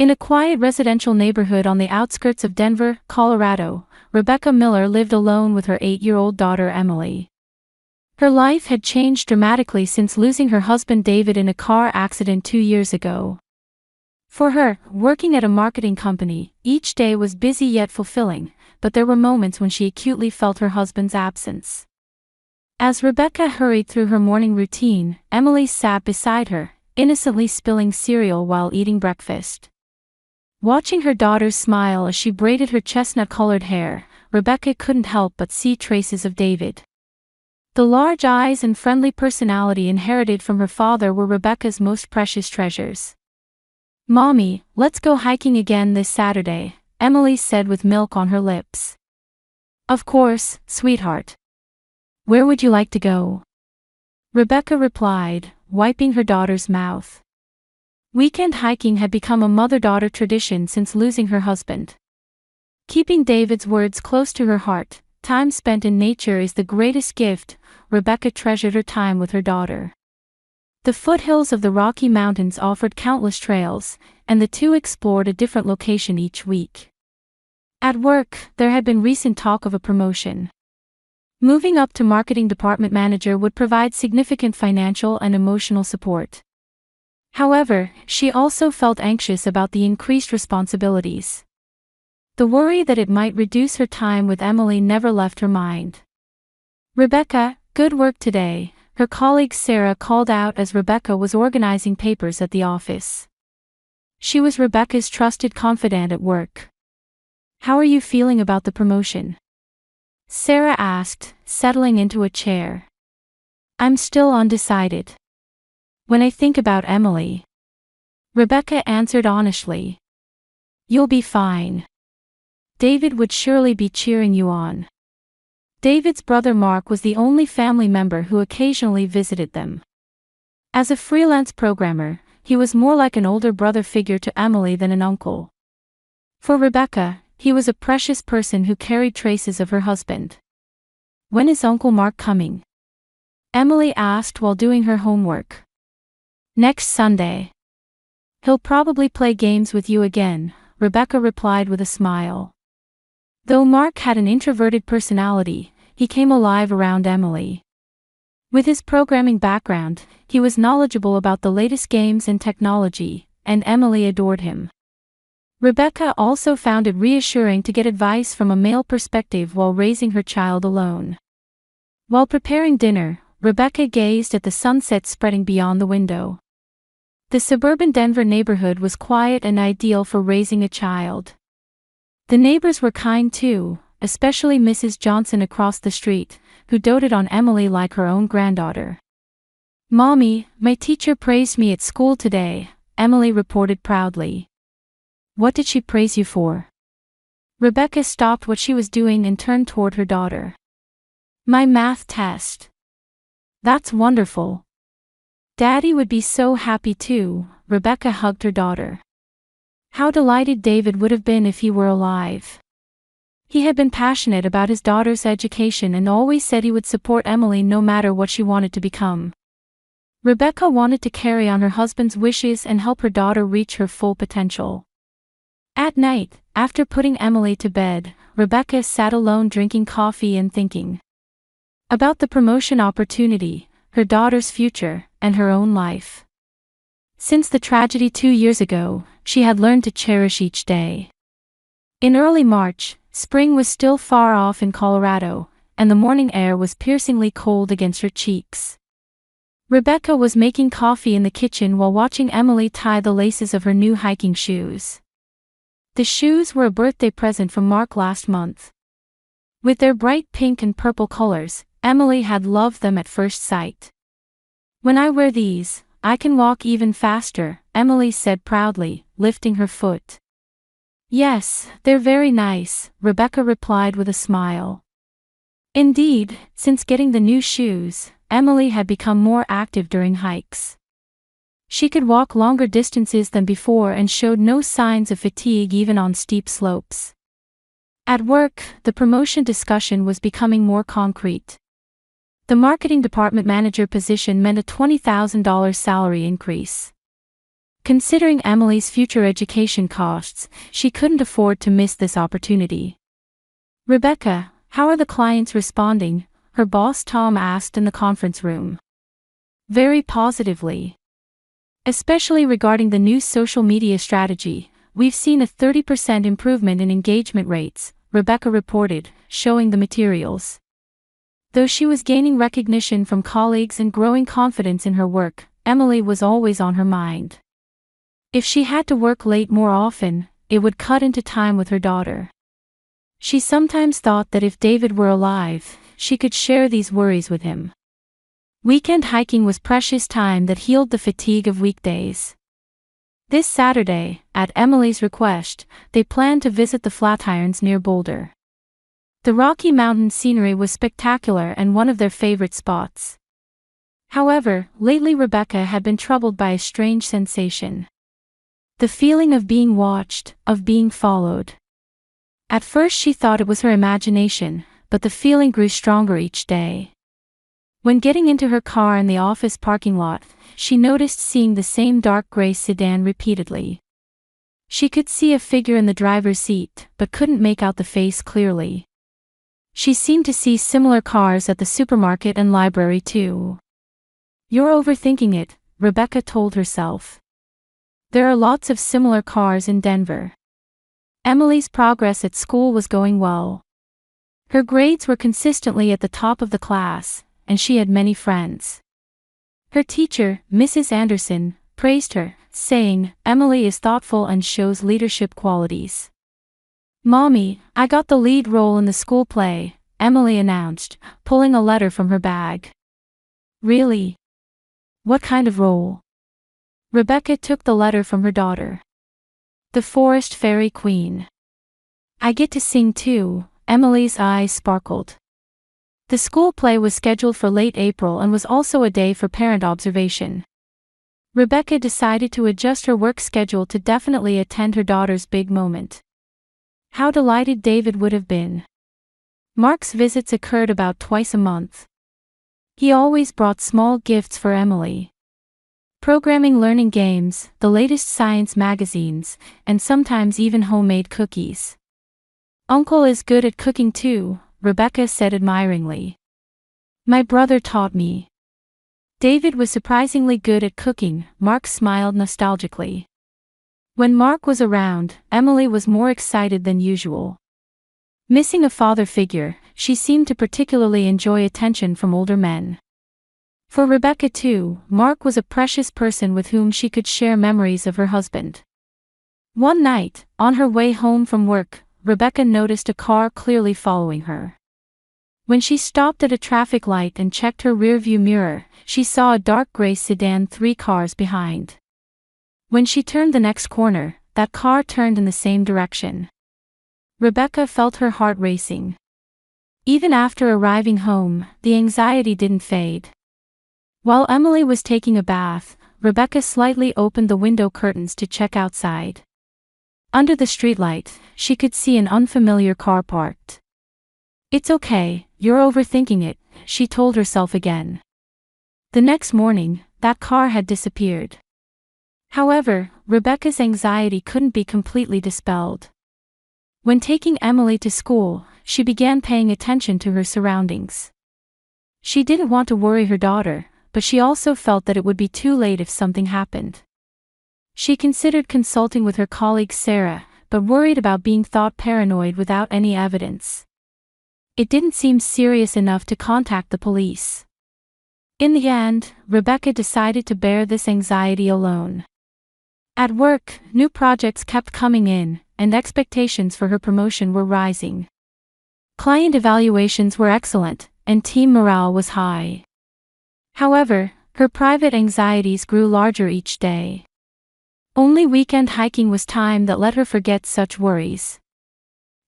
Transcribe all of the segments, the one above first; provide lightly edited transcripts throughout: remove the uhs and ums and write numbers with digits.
In a quiet residential neighborhood on the outskirts of Denver, Colorado, Rebecca Miller lived alone with her 8-year-old daughter Emily. Her life had changed dramatically since losing her husband David in a car accident 2 years ago. For her, working at a marketing company, each day was busy yet fulfilling, but there were moments when she acutely felt her husband's absence. As Rebecca hurried through her morning routine, Emily sat beside her, innocently spilling cereal while eating breakfast. Watching her daughter smile as she braided her chestnut-colored hair, Rebecca couldn't help but see traces of David. The large eyes and friendly personality inherited from her father were Rebecca's most precious treasures. "Mommy, let's go hiking again this Saturday," Emily said with milk on her lips. "Of course, sweetheart. Where would you like to go?" Rebecca replied, wiping her daughter's mouth. Weekend hiking had become a mother-daughter tradition since losing her husband. Keeping David's words close to her heart, time spent in nature is the greatest gift. Rebecca treasured her time with her daughter. The foothills of the Rocky Mountains offered countless trails, and the two explored a different location each week. At work, there had been recent talk of a promotion. Moving up to marketing department manager would provide significant financial and emotional support. However, she also felt anxious about the increased responsibilities. The worry that it might reduce her time with Emily never left her mind. "Rebecca, good work today," her colleague Sarah called out as Rebecca was organizing papers at the office. She was Rebecca's trusted confidant at work. "How are you feeling about the promotion?" Sarah asked, settling into a chair. "I'm still undecided. When I think about Emily," Rebecca answered honestly. "You'll be fine. David would surely be cheering you on." David's brother Mark was the only family member who occasionally visited them. As a freelance programmer, he was more like an older brother figure to Emily than an uncle. For Rebecca, he was a precious person who carried traces of her husband. "When is Uncle Mark coming?" Emily asked while doing her homework. "Next Sunday. He'll probably play games with you again," Rebecca replied with a smile. Though Mark had an introverted personality, he came alive around Emily. With his programming background, he was knowledgeable about the latest games and technology, and Emily adored him. Rebecca also found it reassuring to get advice from a male perspective while raising her child alone. While preparing dinner, Rebecca gazed at the sunset spreading beyond the window. The suburban Denver neighborhood was quiet and ideal for raising a child. The neighbors were kind too, especially Mrs. Johnson across the street, who doted on Emily like her own granddaughter. "Mommy, my teacher praised me at school today," Emily reported proudly. "What did she praise you for?" Rebecca stopped what she was doing and turned toward her daughter. "My math test." "That's wonderful. Daddy would be so happy too," Rebecca hugged her daughter. How delighted David would have been if he were alive. He had been passionate about his daughter's education and always said he would support Emily no matter what she wanted to become. Rebecca wanted to carry on her husband's wishes and help her daughter reach her full potential. At night, after putting Emily to bed, Rebecca sat alone drinking coffee and thinking about the promotion opportunity, her daughter's future, and her own life. Since the tragedy 2 years ago, she had learned to cherish each day. In early March, spring was still far off in Colorado, and the morning air was piercingly cold against her cheeks. Rebecca was making coffee in the kitchen while watching Emily tie the laces of her new hiking shoes. The shoes were a birthday present from Mark last month. With their bright pink and purple colors, Emily had loved them at first sight. "When I wear these, I can walk even faster," Emily said proudly, lifting her foot. "Yes, they're very nice," Rebecca replied with a smile. Indeed, since getting the new shoes, Emily had become more active during hikes. She could walk longer distances than before and showed no signs of fatigue even on steep slopes. At work, the promotion discussion was becoming more concrete. The marketing department manager position meant a $20,000 salary increase. Considering Emily's future education costs, she couldn't afford to miss this opportunity. "Rebecca, how are the clients responding?" her boss Tom asked in the conference room. "Very positively. Especially regarding the new social media strategy, we've seen a 30% improvement in engagement rates," Rebecca reported, showing the materials. Though she was gaining recognition from colleagues and growing confidence in her work, Emily was always on her mind. If she had to work late more often, it would cut into time with her daughter. She sometimes thought that if David were alive, she could share these worries with him. Weekend hiking was precious time that healed the fatigue of weekdays. This Saturday, at Emily's request, they planned to visit the Flatirons near Boulder. The Rocky Mountain scenery was spectacular and one of their favorite spots. However, lately Rebecca had been troubled by a strange sensation. The feeling of being watched, of being followed. At first she thought it was her imagination, but the feeling grew stronger each day. When getting into her car in the office parking lot, she noticed seeing the same dark gray sedan repeatedly. She could see a figure in the driver's seat, but couldn't make out the face clearly. She seemed to see similar cars at the supermarket and library too. "You're overthinking it," Rebecca told herself. There are lots of similar cars in Denver. Emily's progress at school was going well. Her grades were consistently at the top of the class, and she had many friends. Her teacher, Mrs. Anderson, praised her, saying, "Emily is thoughtful and shows leadership qualities." "Mommy, I got the lead role in the school play," Emily announced, pulling a letter from her bag. "Really? What kind of role?" Rebecca took the letter from her daughter. "The Forest Fairy Queen." "I get to sing too," Emily's eyes sparkled. The school play was scheduled for late April and was also a day for parent observation. Rebecca decided to adjust her work schedule to definitely attend her daughter's big moment. How delighted David would have been. Mark's visits occurred about twice a month. He always brought small gifts for Emily. Programming learning games, the latest science magazines, and sometimes even homemade cookies. "Uncle is good at cooking too," Rebecca said admiringly. "My brother taught me." David was surprisingly good at cooking, Mark smiled nostalgically. When Mark was around, Emily was more excited than usual. Missing a father figure, she seemed to particularly enjoy attention from older men. For Rebecca too, Mark was a precious person with whom she could share memories of her husband. One night, on her way home from work, Rebecca noticed a car clearly following her. When she stopped at a traffic light and checked her rearview mirror, she saw a dark gray sedan 3 cars behind. When she turned the next corner, that car turned in the same direction. Rebecca felt her heart racing. Even after arriving home, the anxiety didn't fade. While Emily was taking a bath, Rebecca slightly opened the window curtains to check outside. Under the streetlight, she could see an unfamiliar car parked. "It's okay, you're overthinking it," she told herself again. The next morning, that car had disappeared. However, Rebecca's anxiety couldn't be completely dispelled. When taking Emily to school, she began paying attention to her surroundings. She didn't want to worry her daughter, but she also felt that it would be too late if something happened. She considered consulting with her colleague Sarah, but worried about being thought paranoid without any evidence. It didn't seem serious enough to contact the police. In the end, Rebecca decided to bear this anxiety alone. At work, new projects kept coming in, and expectations for her promotion were rising. Client evaluations were excellent, and team morale was high. However, her private anxieties grew larger each day. Only weekend hiking was time that let her forget such worries.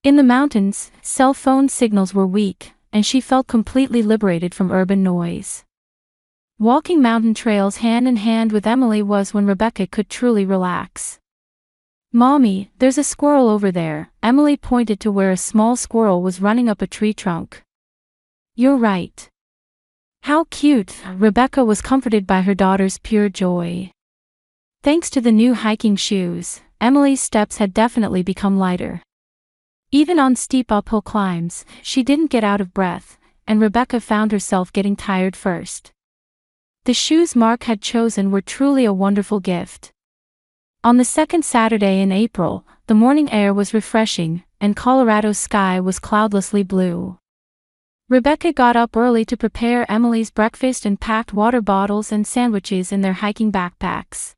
In the mountains, cell phone signals were weak, and she felt completely liberated from urban noise. Walking mountain trails hand in hand with Emily was when Rebecca could truly relax. "Mommy, there's a squirrel over there," Emily pointed to where a small squirrel was running up a tree trunk. "You're right." How cute, Rebecca was comforted by her daughter's pure joy. Thanks to the new hiking shoes, Emily's steps had definitely become lighter. Even on steep uphill climbs, she didn't get out of breath, and Rebecca found herself getting tired first. The shoes Mark had chosen were truly a wonderful gift. On the second Saturday in April, the morning air was refreshing, and Colorado's sky was cloudlessly blue. Rebecca got up early to prepare Emily's breakfast and packed water bottles and sandwiches in their hiking backpacks.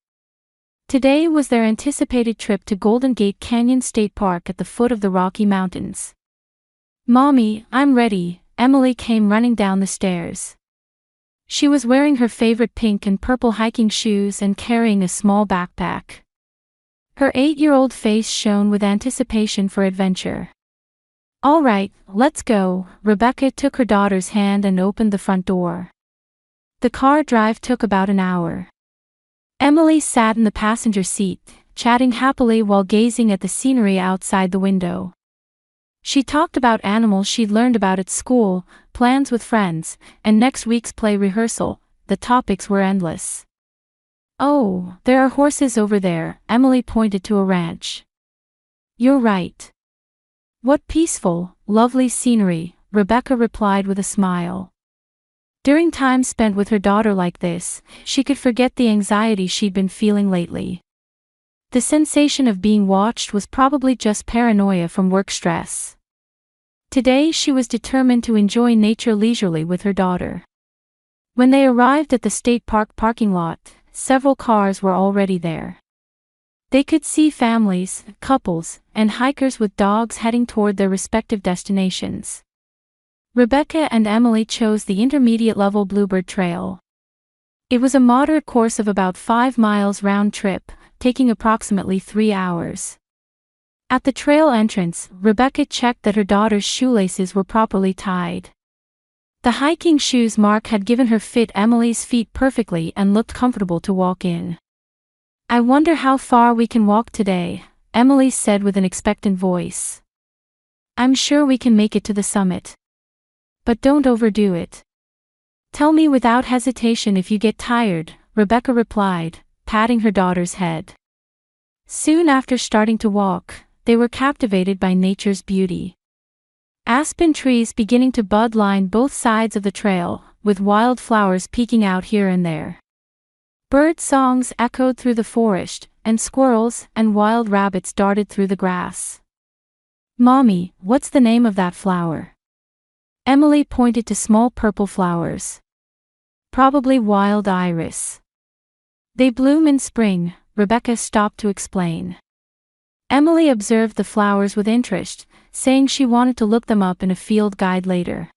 Today was their anticipated trip to Golden Gate Canyon State Park at the foot of the Rocky Mountains. "Mommy, I'm ready," Emily came running down the stairs. She was wearing her favorite pink and purple hiking shoes and carrying a small backpack. Her 8-year-old face shone with anticipation for adventure. "All right, let's go." Rebecca took her daughter's hand and opened the front door. The car drive took about an hour. Emily sat in the passenger seat, chatting happily while gazing at the scenery outside the window. She talked about animals she'd learned about at school, plans with friends, and next week's play rehearsal. The topics were endless. "Oh, there are horses over there," Emily pointed to a ranch. "You're right. What peaceful, lovely scenery," Rebecca replied with a smile. During time spent with her daughter like this, she could forget the anxiety she'd been feeling lately. The sensation of being watched was probably just paranoia from work stress. Today she was determined to enjoy nature leisurely with her daughter. When they arrived at the state park parking lot, several cars were already there. They could see families, couples, and hikers with dogs heading toward their respective destinations. Rebecca and Emily chose the intermediate-level Bluebird Trail. It was a moderate course of about 5 miles round trip, taking approximately 3 hours. At the trail entrance, Rebecca checked that her daughter's shoelaces were properly tied. The hiking shoes Mark had given her fit Emily's feet perfectly and looked comfortable to walk in. "I wonder how far we can walk today," Emily said with an expectant voice. "I'm sure we can make it to the summit. But don't overdo it. Tell me without hesitation if you get tired," Rebecca replied, patting her daughter's head. Soon after starting to walk, they were captivated by nature's beauty. Aspen trees beginning to bud lined both sides of the trail, with wild flowers peeking out here and there. Bird songs echoed through the forest, and squirrels and wild rabbits darted through the grass. "Mommy, what's the name of that flower?" Emily pointed to small purple flowers. "Probably wild iris. They bloom in spring," Rebecca stopped to explain. Emily observed the flowers with interest, saying she wanted to look them up in a field guide later.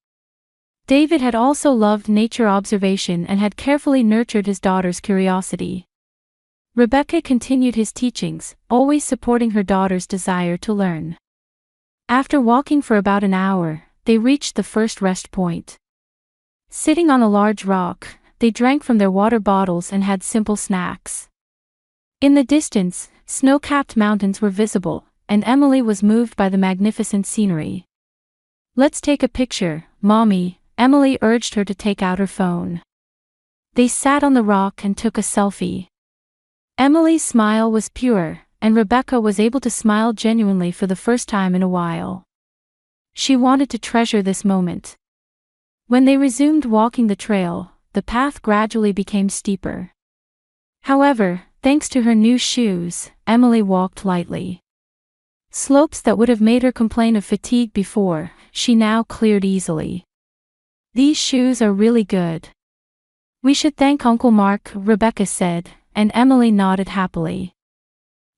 David had also loved nature observation and had carefully nurtured his daughter's curiosity. Rebecca continued his teachings, always supporting her daughter's desire to learn. After walking for about an hour, they reached the first rest point. Sitting on a large rock, they drank from their water bottles and had simple snacks. In the distance, snow-capped mountains were visible, and Emily was moved by the magnificent scenery. "Let's take a picture, Mommy," Emily urged her to take out her phone. They sat on the rock and took a selfie. Emily's smile was pure, and Rebecca was able to smile genuinely for the first time in a while. She wanted to treasure this moment. When they resumed walking the trail, the path gradually became steeper. However, thanks to her new shoes, Emily walked lightly. Slopes that would have made her complain of fatigue before, she now cleared easily. "These shoes are really good. We should thank Uncle Mark," Rebecca said, and Emily nodded happily.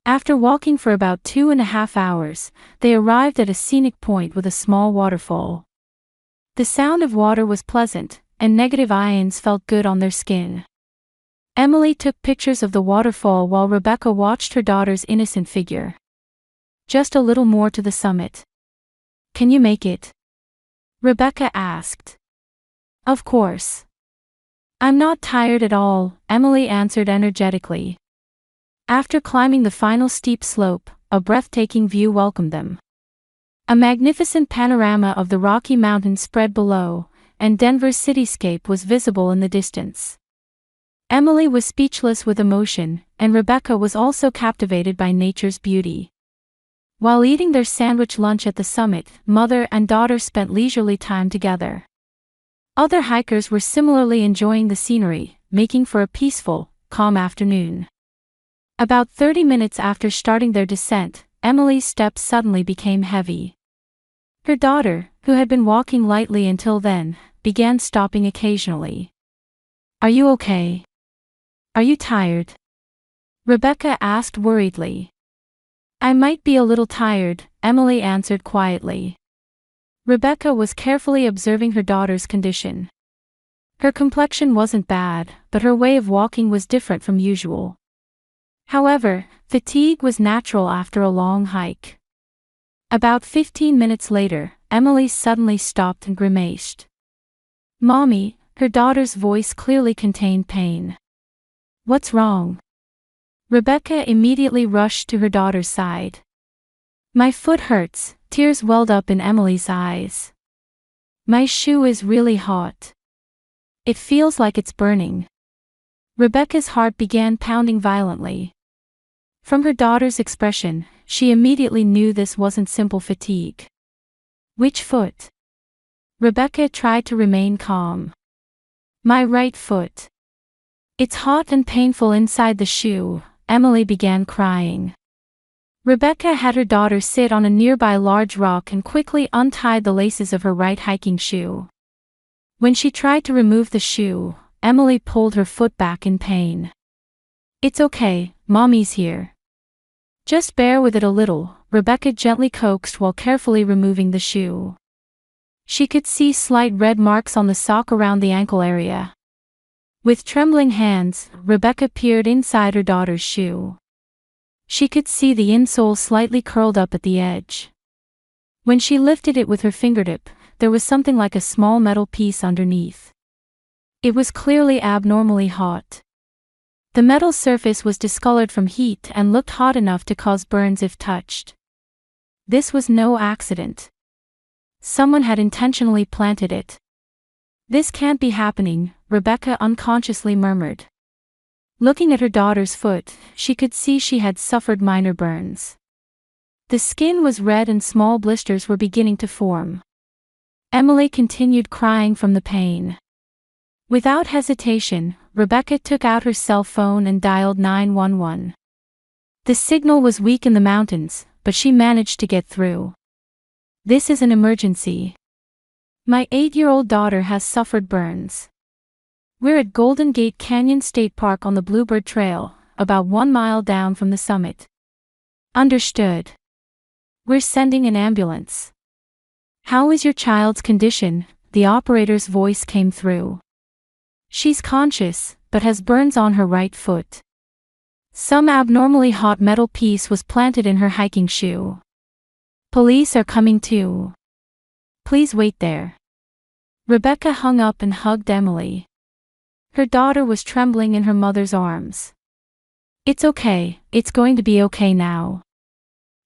After walking for about 2.5 hours, they arrived at a scenic point with a small waterfall. The sound of water was pleasant, and negative ions felt good on their skin. Emily took pictures of the waterfall while Rebecca watched her daughter's innocent figure. "Just a little more to the summit. Can you make it?" Rebecca asked. "Of course. I'm not tired at all," Emily answered energetically. After climbing the final steep slope, a breathtaking view welcomed them. A magnificent panorama of the Rocky Mountains spread below, and Denver's cityscape was visible in the distance. Emily was speechless with emotion, and Rebecca was also captivated by nature's beauty. While eating their sandwich lunch at the summit, mother and daughter spent leisurely time together. Other hikers were similarly enjoying the scenery, making for a peaceful, calm afternoon. About 30 minutes after starting their descent, Emily's steps suddenly became heavy. Her daughter, who had been walking lightly until then, began stopping occasionally. "Are you okay? Are you tired?" Rebecca asked worriedly. "I might be a little tired," Emily answered quietly. Rebecca was carefully observing her daughter's condition. Her complexion wasn't bad, but her way of walking was different from usual. However, fatigue was natural after a long hike. About 15 minutes later, Emily suddenly stopped and grimaced. "Mommy," her daughter's voice clearly contained pain. "What's wrong?" Rebecca immediately rushed to her daughter's side. "My foot hurts," tears welled up in Emily's eyes. "My shoe is really hot. It feels like it's burning." Rebecca's heart began pounding violently. From her daughter's expression, she immediately knew this wasn't simple fatigue. "Which foot?" Rebecca tried to remain calm. "My right foot. It's hot and painful inside the shoe." Emily began crying. Rebecca had her daughter sit on a nearby large rock and quickly untied the laces of her right hiking shoe. When she tried to remove the shoe, Emily pulled her foot back in pain. "It's okay, Mommy's here. Just bear with it a little," Rebecca gently coaxed while carefully removing the shoe. She could see slight red marks on the sock around the ankle area. With trembling hands, Rebecca peered inside her daughter's shoe. She could see the insole slightly curled up at the edge. When she lifted it with her fingertip, there was something like a small metal piece underneath. It was clearly abnormally hot. The metal surface was discolored from heat and looked hot enough to cause burns if touched. This was no accident. Someone had intentionally planted it. "This can't be happening," Rebecca unconsciously murmured. Looking at her daughter's foot, she could see she had suffered minor burns. The skin was red and small blisters were beginning to form. Emily continued crying from the pain. Without hesitation, Rebecca took out her cell phone and dialed 911. The signal was weak in the mountains, but she managed to get through. "This is an emergency. My 8-year-old daughter has suffered burns. We're at Golden Gate Canyon State Park on the Bluebird Trail, about 1 mile down from the summit." "Understood. We're sending an ambulance." "How is your child's condition?" the operator's voice came through. "She's conscious, but has burns on her right foot. Some abnormally hot metal piece was planted in her hiking shoe. Police are coming too. Please wait there." Rebecca hung up and hugged Emily. Her daughter was trembling in her mother's arms. "It's okay, it's going to be okay now.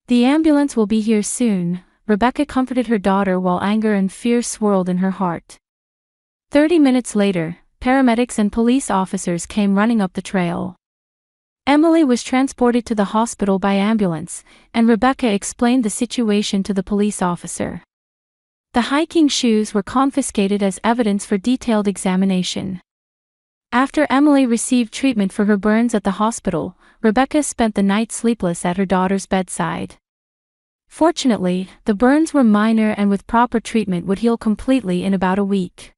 The ambulance will be here soon," Rebecca comforted her daughter while anger and fear swirled in her heart. 30 minutes later, paramedics and police officers came running up the trail. Emily was transported to the hospital by ambulance, and Rebecca explained the situation to the police officer. The hiking shoes were confiscated as evidence for detailed examination. After Emily received treatment for her burns at the hospital, Rebecca spent the night sleepless at her daughter's bedside. Fortunately, the burns were minor and with proper treatment would heal completely in about a week.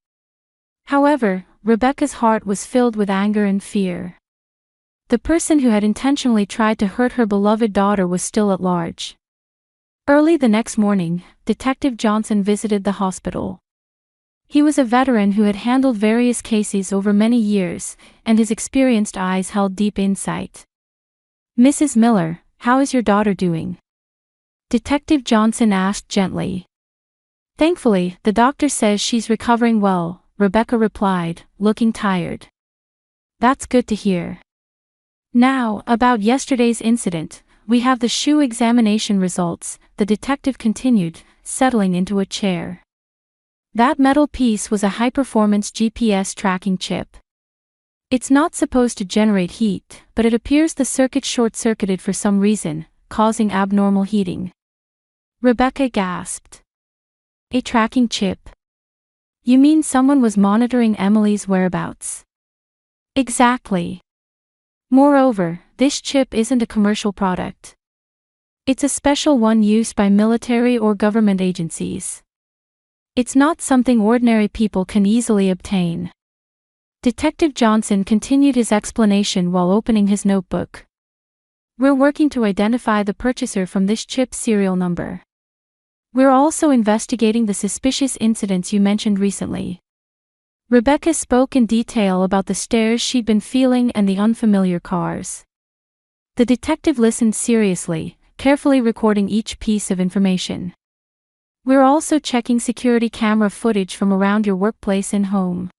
However, Rebecca's heart was filled with anger and fear. The person who had intentionally tried to hurt her beloved daughter was still at large. Early the next morning, Detective Johnson visited the hospital. He was a veteran who had handled various cases over many years, and his experienced eyes held deep insight. "Mrs. Miller, how is your daughter doing?" Detective Johnson asked gently. "Thankfully, the doctor says she's recovering well," Rebecca replied, looking tired. "That's good to hear. Now, about yesterday's incident, we have the shoe examination results," the detective continued, settling into a chair. "That metal piece was a high-performance GPS tracking chip. It's not supposed to generate heat, but it appears the circuit short-circuited for some reason, causing abnormal heating. Rebecca gasped. A tracking chip. You mean someone was monitoring Emily's whereabouts? Exactly. Moreover, this chip isn't a commercial product. It's a special one used by military or government agencies. It's not something ordinary people can easily obtain. Detective Johnson continued his explanation while opening his notebook. We're working to identify the purchaser from this chip's serial number. We're also investigating the suspicious incidents you mentioned recently. Rebecca spoke in detail about the stares she'd been feeling and the unfamiliar cars. The detective listened seriously, carefully recording each piece of information. We're also checking security camera footage from around your workplace and home.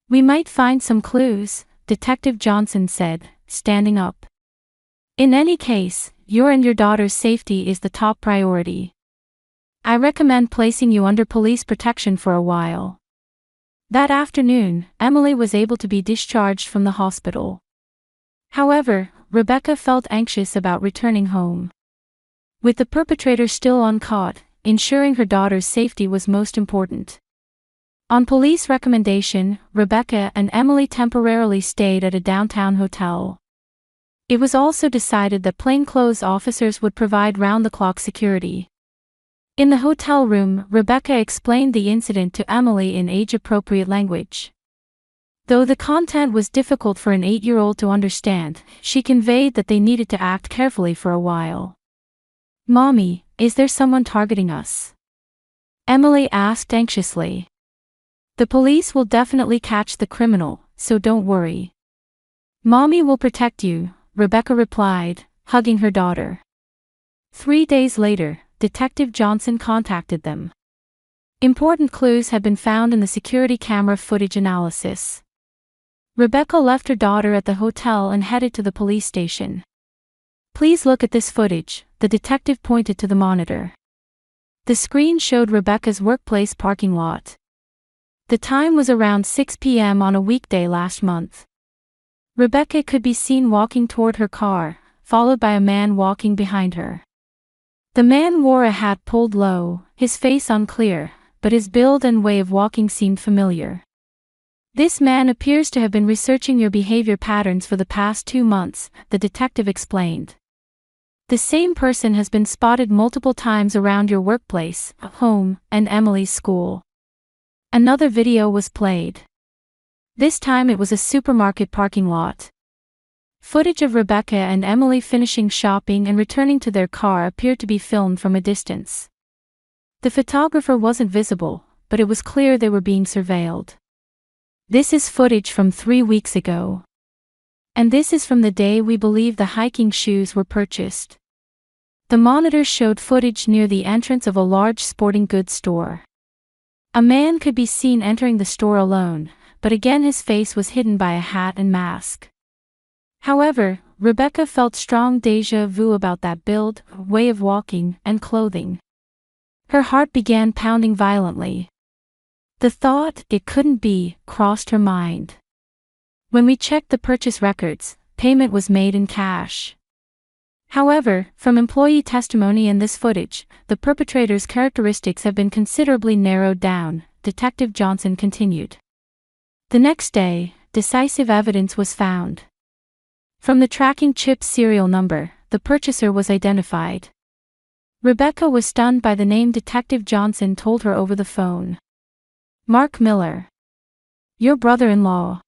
We might find some clues, Detective Johnson said, standing up. In any case, your and your daughter's safety is the top priority. I recommend placing you under police protection for a while. That afternoon, Emily was able to be discharged from the hospital. However, Rebecca felt anxious about returning home. With the perpetrator still uncaught, ensuring her daughter's safety was most important. On police recommendation, Rebecca and Emily temporarily stayed at a downtown hotel. It was also decided that plainclothes officers would provide round-the-clock security. In the hotel room, Rebecca explained the incident to Emily in age-appropriate language. Though the content was difficult for an 8-year-old to understand, she conveyed that they needed to act carefully for a while. Mommy, is there someone targeting us? Emily asked anxiously. The police will definitely catch the criminal, so don't worry. Mommy will protect you, Rebecca replied, hugging her daughter. 3 days later, Detective Johnson contacted them. Important clues had been found in the security camera footage analysis. Rebecca left her daughter at the hotel and headed to the police station. Please look at this footage, the detective pointed to the monitor. The screen showed Rebecca's workplace parking lot. The time was around 6 p.m. on a weekday last month. Rebecca could be seen walking toward her car, followed by a man walking behind her. The man wore a hat pulled low, his face unclear, but his build and way of walking seemed familiar. This man appears to have been researching your behavior patterns for the past 2 months, the detective explained. The same person has been spotted multiple times around your workplace, home, and Emily's school. Another video was played. This time it was a supermarket parking lot. Footage of Rebecca and Emily finishing shopping and returning to their car appeared to be filmed from a distance. The photographer wasn't visible, but it was clear they were being surveilled. This is footage from 3 weeks ago. And this is from the day we believe the hiking shoes were purchased. The monitor showed footage near the entrance of a large sporting goods store. A man could be seen entering the store alone, but again his face was hidden by a hat and mask. However, Rebecca felt strong déjà vu about that build, way of walking, and clothing. Her heart began pounding violently. The thought, "it couldn't be," crossed her mind. When we checked the purchase records, payment was made in cash. However, from employee testimony and this footage, the perpetrator's characteristics have been considerably narrowed down, Detective Johnson continued. The next day, decisive evidence was found. From the tracking chip's serial number, the purchaser was identified. Rebecca was stunned by the name Detective Johnson told her over the phone. Mark Miller. Your brother-in-law.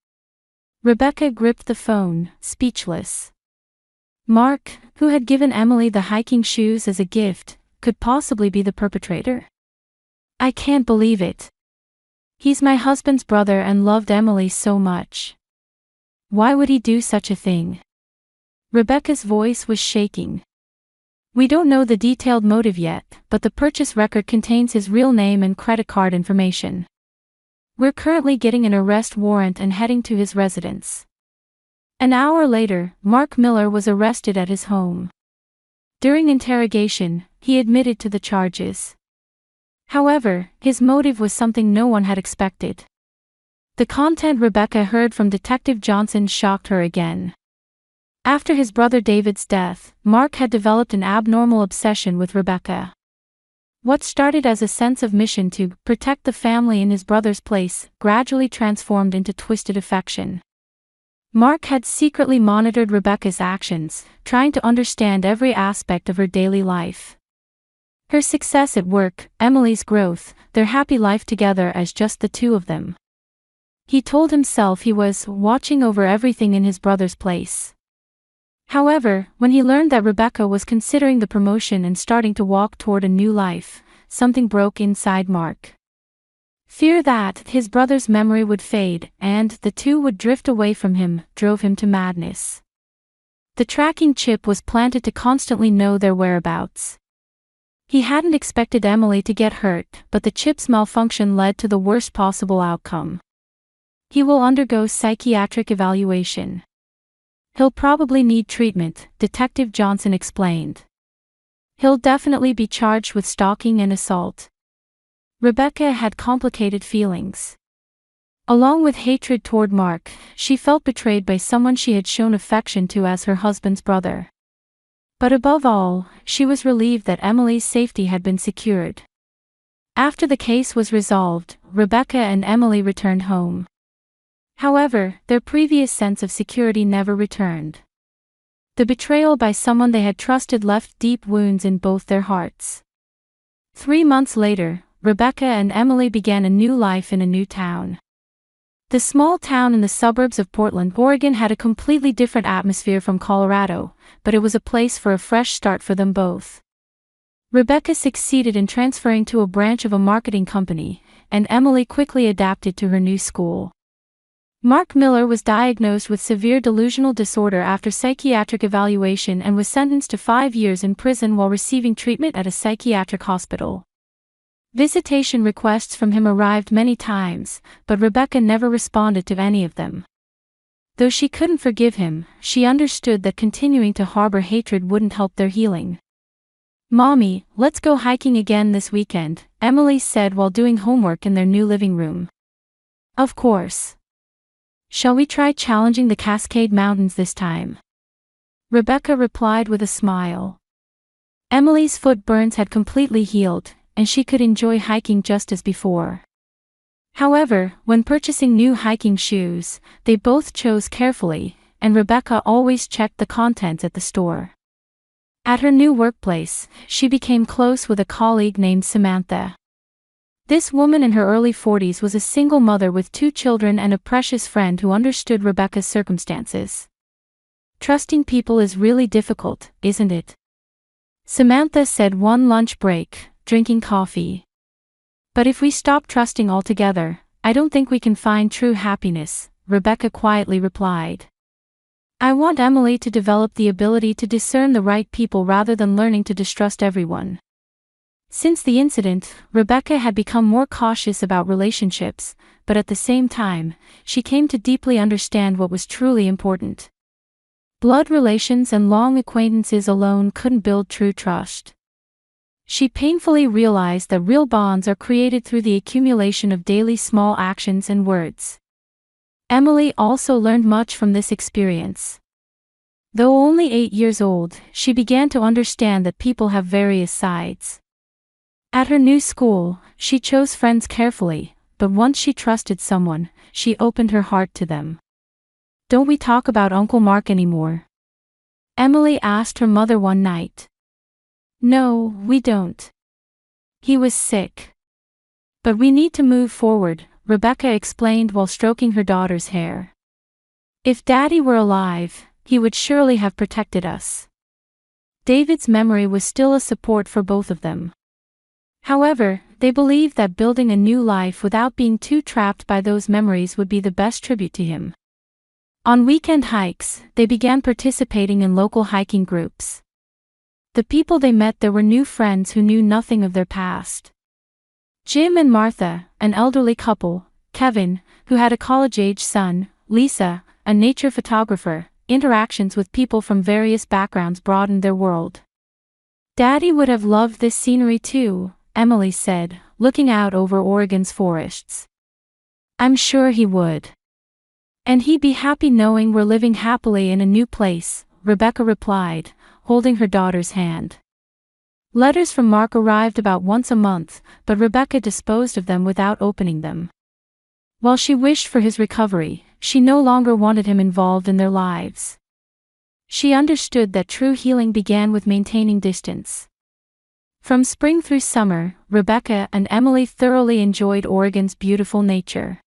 Rebecca gripped the phone, speechless. Mark, who had given Emily the hiking shoes as a gift, could possibly be the perpetrator? I can't believe it. He's my husband's brother and loved Emily so much. Why would he do such a thing? Rebecca's voice was shaking. We don't know the detailed motive yet, but the purchase record contains his real name and credit card information. We're currently getting an arrest warrant and heading to his residence. An hour later, Mark Miller was arrested at his home. During interrogation, he admitted to the charges. However, his motive was something no one had expected. The content Rebecca heard from Detective Johnson shocked her again. After his brother David's death, Mark had developed an abnormal obsession with Rebecca. What started as a sense of mission to protect the family in his brother's place gradually transformed into twisted affection. Mark had secretly monitored Rebecca's actions, trying to understand every aspect of her daily life. Her success at work, Emily's growth, their happy life together as just the two of them. He told himself he was watching over everything in his brother's place. However, when he learned that Rebecca was considering the promotion and starting to walk toward a new life, something broke inside Mark. Fear that his brother's memory would fade and the two would drift away from him drove him to madness. The tracking chip was planted to constantly know their whereabouts. He hadn't expected Emily to get hurt, but the chip's malfunction led to the worst possible outcome. He will undergo psychiatric evaluation. He'll probably need treatment, Detective Johnson explained. He'll definitely be charged with stalking and assault. Rebecca had complicated feelings. Along with hatred toward Mark, she felt betrayed by someone she had shown affection to as her husband's brother. But above all, she was relieved that Emily's safety had been secured. After the case was resolved, Rebecca and Emily returned home. However, their previous sense of security never returned. The betrayal by someone they had trusted left deep wounds in both their hearts. 3 months later, Rebecca and Emily began a new life in a new town. The small town in the suburbs of Portland, Oregon had a completely different atmosphere from Colorado, but it was a place for a fresh start for them both. Rebecca succeeded in transferring to a branch of a marketing company, and Emily quickly adapted to her new school. Mark Miller was diagnosed with severe delusional disorder after psychiatric evaluation and was sentenced to 5 years in prison while receiving treatment at a psychiatric hospital. Visitation requests from him arrived many times, but Rebecca never responded to any of them. Though she couldn't forgive him, she understood that continuing to harbor hatred wouldn't help their healing. "Mommy, let's go hiking again this weekend," Emily said while doing homework in their new living room. "Of course. Shall we try challenging the Cascade Mountains this time?" Rebecca replied with a smile. Emily's foot burns had completely healed, and she could enjoy hiking just as before. However, when purchasing new hiking shoes, they both chose carefully, and Rebecca always checked the contents at the store. At her new workplace, she became close with a colleague named Samantha. This woman in her early 40s was a single mother with 2 children and a precious friend who understood Rebecca's circumstances. "Trusting people is really difficult, isn't it?" Samantha said one lunch break, drinking coffee. "But if we stop trusting altogether, I don't think we can find true happiness," Rebecca quietly replied. "I want Emily to develop the ability to discern the right people rather than learning to distrust everyone." Since the incident, Rebecca had become more cautious about relationships, but at the same time, she came to deeply understand what was truly important. Blood relations and long acquaintances alone couldn't build true trust. She painfully realized that real bonds are created through the accumulation of daily small actions and words. Emily also learned much from this experience. Though only 8 years old, she began to understand that people have various sides. At her new school, she chose friends carefully, but once she trusted someone, she opened her heart to them. "Don't we talk about Uncle Mark anymore?" Emily asked her mother one night. "No, we don't. He was sick. But we need to move forward," Rebecca explained while stroking her daughter's hair. "If Daddy were alive, he would surely have protected us." David's memory was still a support for both of them. However, they believed that building a new life without being too trapped by those memories would be the best tribute to him. On weekend hikes, they began participating in local hiking groups. The people they met there were new friends who knew nothing of their past. Jim and Martha, an elderly couple, Kevin, who had a college-age son, Lisa, a nature photographer. Interactions with people from various backgrounds broadened their world. "Daddy would have loved this scenery too," Emily said, looking out over Oregon's forests. I'm sure he would. And he'd be happy knowing we're living happily in a new place, Rebecca replied, holding her daughter's hand. Letters from Mark arrived about once a month, but Rebecca disposed of them without opening them. While she wished for his recovery, she no longer wanted him involved in their lives. She understood that true healing began with maintaining distance. From spring through summer, Rebecca and Emily thoroughly enjoyed Oregon's beautiful nature.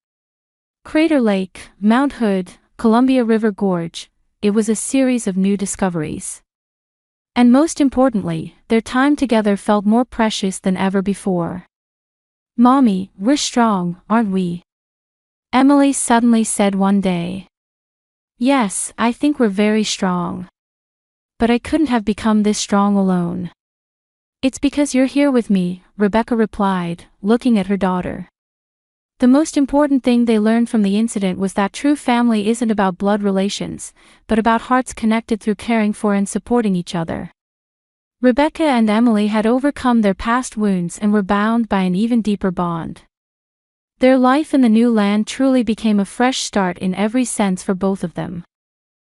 Crater Lake, Mount Hood, Columbia River Gorge, it was a series of new discoveries. And most importantly, their time together felt more precious than ever before. "Mommy, we're strong, aren't we?" Emily suddenly said one day. "Yes, I think we're very strong. But I couldn't have become this strong alone." "It's because you're here with me," Rebecca replied, looking at her daughter. The most important thing they learned from the incident was that true family isn't about blood relations, but about hearts connected through caring for and supporting each other. Rebecca and Emily had overcome their past wounds and were bound by an even deeper bond. Their life in the new land truly became a fresh start in every sense for both of them.